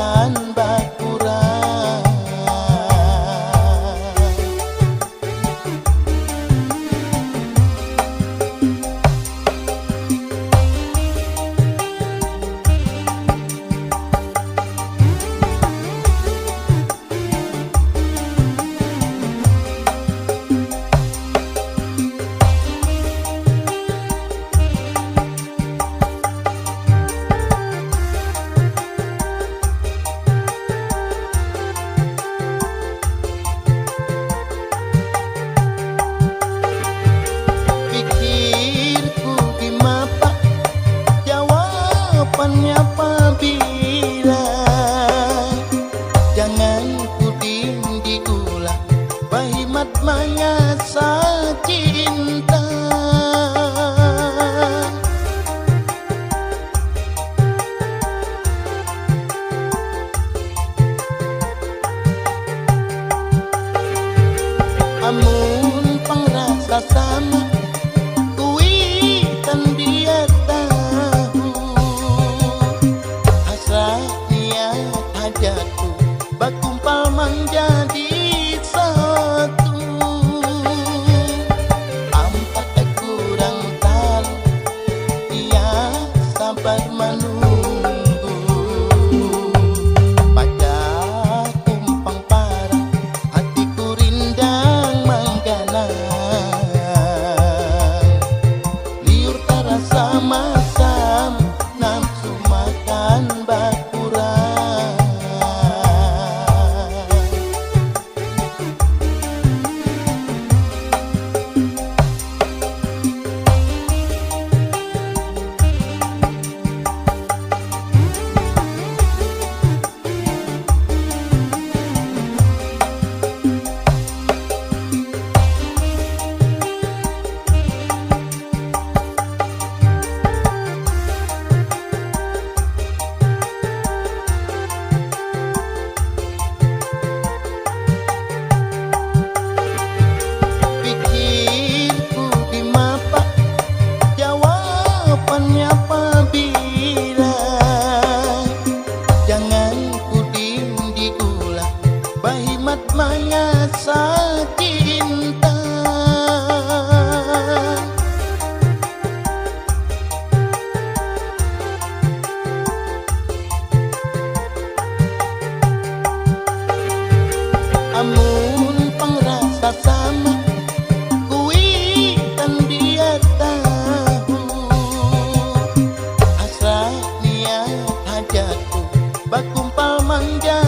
makan bakurang. Apabila jangan puding diulang, bahimat mangasa cinta. Amun pangrasa sama kui kan dia hajatku bakumpal menjadi satu. Ampak kurang tahu ia sabar menunggu. Pada kumpang parah hatiku rindang menggalang, liur terasa masam nafsu makan bakurang. Apabila jangan puding diulang, bahimat mangasa cinta. Amun pangrasa sama kui kan dia tahu hajatku bakumpal manja